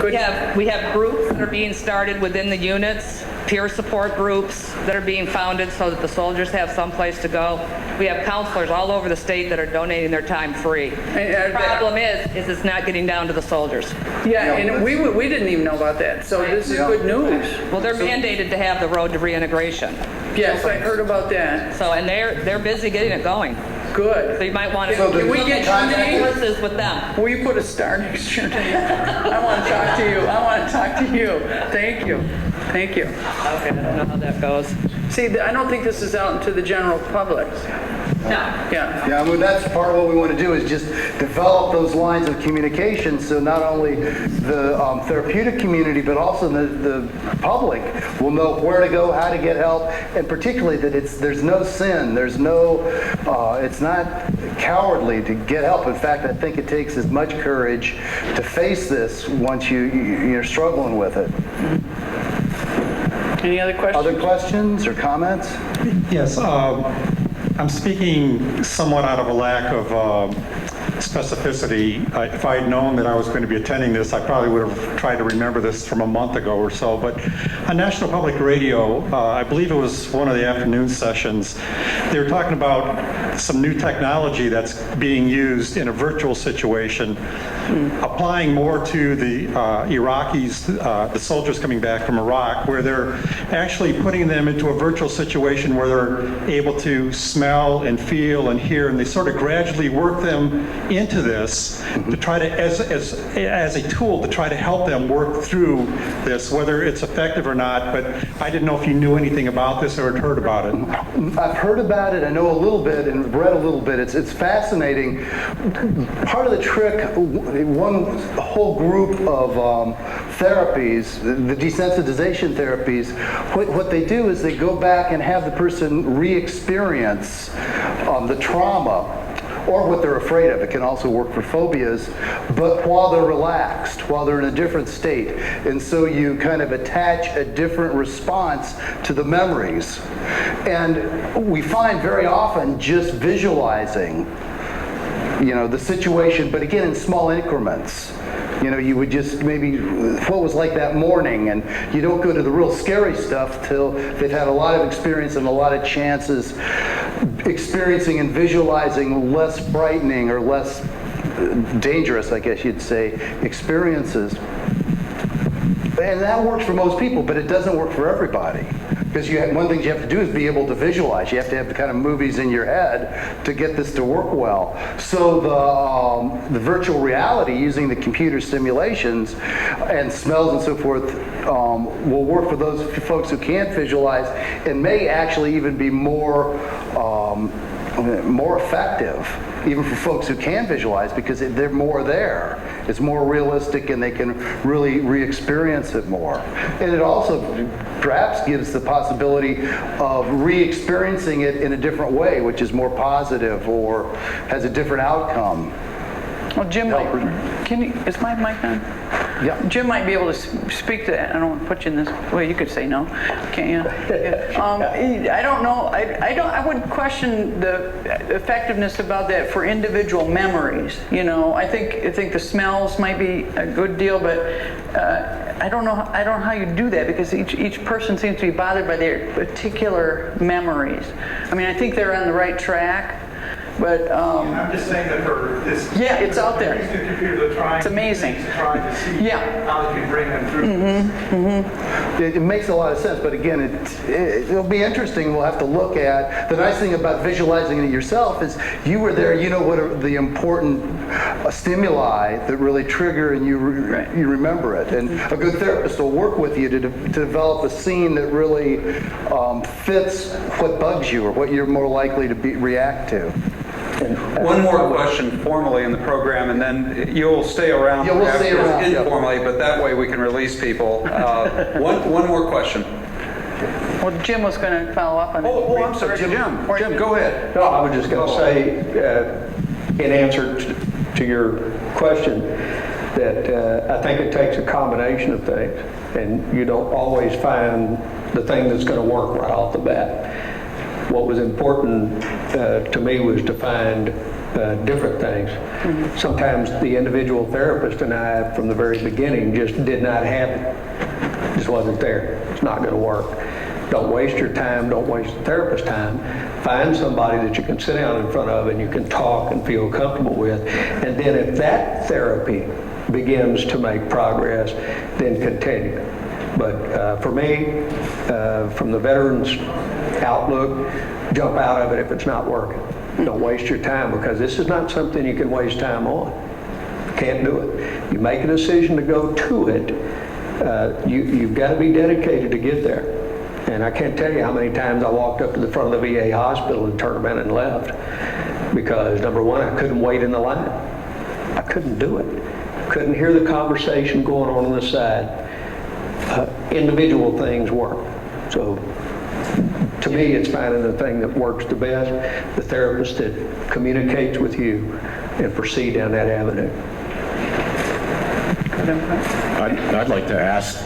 We have groups that are being started within the units, peer support groups that are being founded so that the soldiers have some place to go. We have counselors all over the state that are donating their time free. The problem is it's not getting down to the soldiers. Yeah, and we didn't even know about that, so this is good news. Well, they're mandated to have the road to reintegration. Yes, I heard about that. So, and they're busy getting it going. Good. So you might want to Can we get your name? Courses with them. Will you put a star next to your name? I want to talk to you. I want to talk to you. Thank you. Thank you. Okay, I don't know how that goes. See, I don't think this is out into the general public. No. Yeah. Yeah, I mean, that's part of what we want to do is just develop those lines of communication so not only the therapeutic community but also the public will know where to go, how to get help, and particularly that there's no sin, there's no, it's not cowardly to get help. In fact, I think it takes as much courage to face this once you're struggling with it. Any other questions? Other questions or comments? Yes. I'm speaking somewhat out of a lack of specificity. If I had known that I was going to be attending this, I probably would have tried to remember this from a month ago or so. But on National Public Radio, I believe it was one of the afternoon sessions, they were talking about some new technology that's being used in a virtual situation, applying more to the Iraqis, the soldiers coming back from Iraq, where they're actually putting them into a virtual situation where they're able to smell and feel and hear, and they sort of gradually work them into this to try to, as a tool to try to help them work through this, whether it's effective or not. But I didn't know if you knew anything about this or had heard about it. I've heard about it. I know a little bit and read a little bit. It's fascinating. Part of the trick, one whole group of therapies, the desensitization therapies, what they do is they go back and have the person re-experience the trauma or what they're afraid of. It can also work for phobias, but while they're relaxed, while they're in a different state. And so you kind of attach a different response to the memories. And we find very often just visualizing, the situation, but again in small increments. You would just maybe, what was like that morning, and you don't go to the real scary stuff till they've had a lot of experience and a lot of chances experiencing and visualizing less frightening or less dangerous, I guess you'd say, experiences. And that works for most people, but it doesn't work for everybody. Because one thing you have to do is be able to visualize. You have to have the kind of movies in your head to get this to work well. So the virtual reality using the computer simulations and smells and so forth will work for those folks who can't visualize and may actually even be more effective, even for folks who can visualize, because they're more there. It's more realistic and they can really re-experience it more. And it also perhaps gives the possibility of re-experiencing it in a different way, which is more positive or has a different outcome. Well, Jim, is my mic on? Yeah. Jim might be able to speak to that. I don't want to put you in this. Well, you could say no, can't you? I don't know. I would question the effectiveness about that for individual memories. I think the smells might be a good deal, but I don't know how you do that, because each person seems to be bothered by their particular memories. I mean, I think they're on the right track. But I'm just saying that for this, it's out there. The computer, it's amazing. Trying to see how they can bring them through. It makes a lot of sense, but again, it'll be interesting. We'll have to look at. The nice thing about visualizing it yourself is you were there. You know what are the important stimuli that really trigger, and you remember it. And a good therapist will work with you to develop a scene that really fits what bugs you or what you're more likely to react to. One more question formally in the program, and then you'll stay around. Yeah, we'll stay around informally, but that way we can release people. One more question. Well, Jim was going to follow up on it. Oh, I'm sorry, Jim, go ahead. No, I was just going to say, in answer to your question, that I think it takes a combination of things, and you don't always find the thing that's going to work right off the bat. What was important to me was to find different things. Sometimes the individual therapist and I, from the very beginning, just did not have it. Just wasn't there. It's not going to work. Don't waste your time. Don't waste the therapist's time. Find somebody that you can sit down in front of and you can talk and feel comfortable with. And then if that therapy begins to make progress, then continue. But for me, from the veterans' outlook, jump out of it if it's not working. Don't waste your time, because this is not something you can waste time on. Can't do it. You make a decision to go to it, you've got to be dedicated to get there. And I can't tell you how many times I walked up to the front of the VA hospital and turned around and left. Because number one, I couldn't wait in the line. I couldn't do it. Couldn't hear the conversation going on the side. Individual things work. So to me, it's finding the thing that works the best, the therapist that communicates with you, and proceed down that avenue. I'd like to ask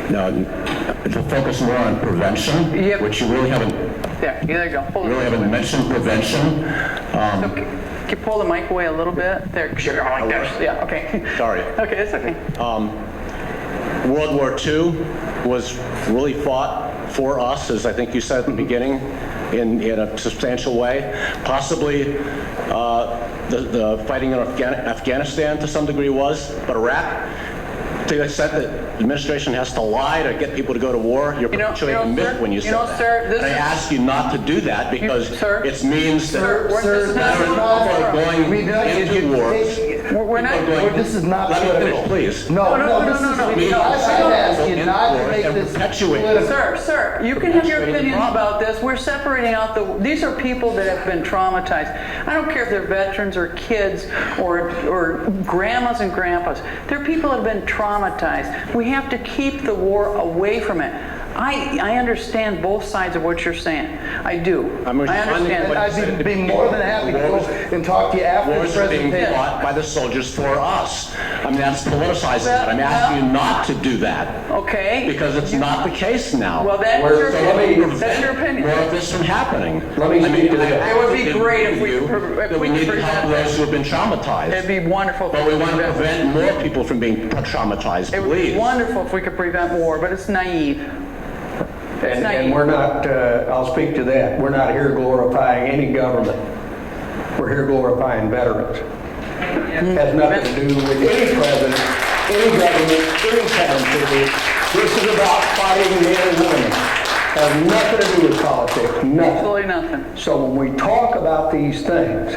to focus more on prevention, Yep. which you really haven't There you go. Hold really it. haven't mentioned prevention. Can you pull the mic away a little bit? There, sure, like this. Yeah, okay. Sorry. Okay, it's okay. World War II was really fought for us, as I think you said at the beginning, in a substantial way. Possibly the fighting in Afghanistan to some degree was, but Iraq, to the extent that the administration has to lie to get people to go to war, you're perpetuating a myth when you say that. Sir, and I ask you not to do that, because it means that Sir, people are going into wars. We're not. This is not. Let me finish, please. No. No. I've asked you not to make this political. Sir, you can have your opinions about this. We're separating out these are people that have been traumatized. I don't care if they're veterans or kids or grandmas and grandpas. They're people that have been traumatized. We have to keep the war away from it. I understand both sides of what you're saying. I do. I understand. I'd be more than happy to go and talk to you after the Wars are being presentation. fought by the soldiers for us. I mean, that's politicizing it. I'm asking you not to do that. Okay. Because it's not the case now. Well, that's your opinion. That's your opinion. More of this from happening. Let me speak to that. It would be great if we that we need to help those who have been traumatized. It'd be wonderful. But we want to prevent more people from being traumatized, It would be please. wonderful if we could prevent war, but it's naive. And we're not, I'll speak to that, we're not here glorifying any government. We're here glorifying veterans. Has nothing to do with any president, any government, any town city. This is about fighting men and women. Has nothing to do with politics, nothing. Absolutely nothing. So when we talk about these things,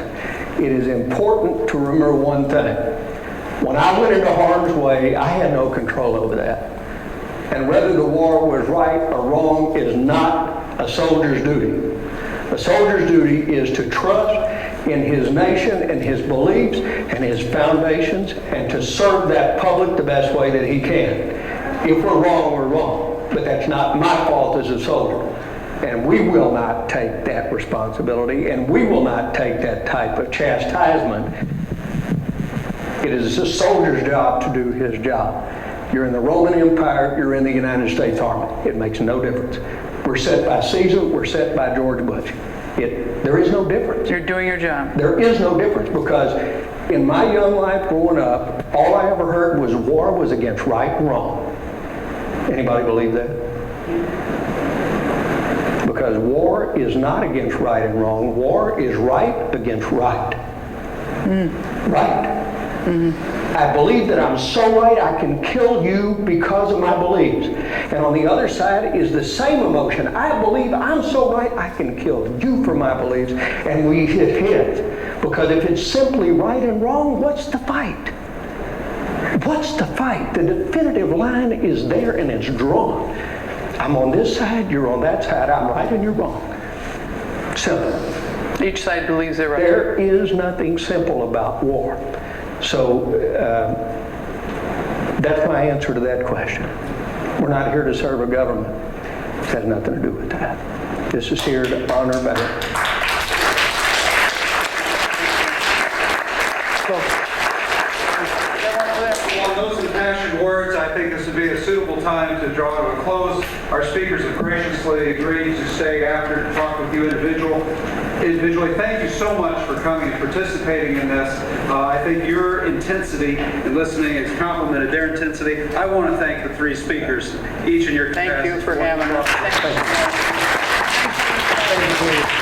it is important to remember one thing. When I went into harm's way, I had no control over that. And whether the war was right or wrong is not a soldier's duty. A soldier's duty is to trust in his nation and his beliefs and his foundations, and to serve that public the best way that he can. If we're wrong, we're wrong. But that's not my fault as a soldier. And we will not take that responsibility, and we will not take that type of chastisement. It is a soldier's job to do his job. You're in the Roman Empire, you're in the United States Army. It makes no difference. We're set by Caesar, we're set by George Bush. There is no difference. You're doing your job. There is no difference, because in my young life growing up, all I ever heard was war was against right and wrong. Anybody believe that? Because war is not against right and wrong. War is right against right. Right. I believe that I'm so right I can kill you because of my beliefs. And on the other side is the same emotion. I believe I'm so right I can kill you for my beliefs. And we hit heads. Because if it's simply right and wrong, what's the fight? What's the fight? The definitive line is there and it's drawn. I'm on this side, you're on that side, I'm right and you're wrong. Simple. Each side believes they're right. There is nothing simple about war. So that's my answer to that question. We're not here to serve a government. It has nothing to do with that. This is here to honor veterans. On those impassioned words, I I think this would be a suitable time to draw to a close. Our speakers have graciously agreed to stay after to talk with you individually. Thank you so much for coming and participating in this. I think your intensity in listening has complemented their intensity. I want to thank the three speakers, each in your capacity. Thank you for having us. Thank you.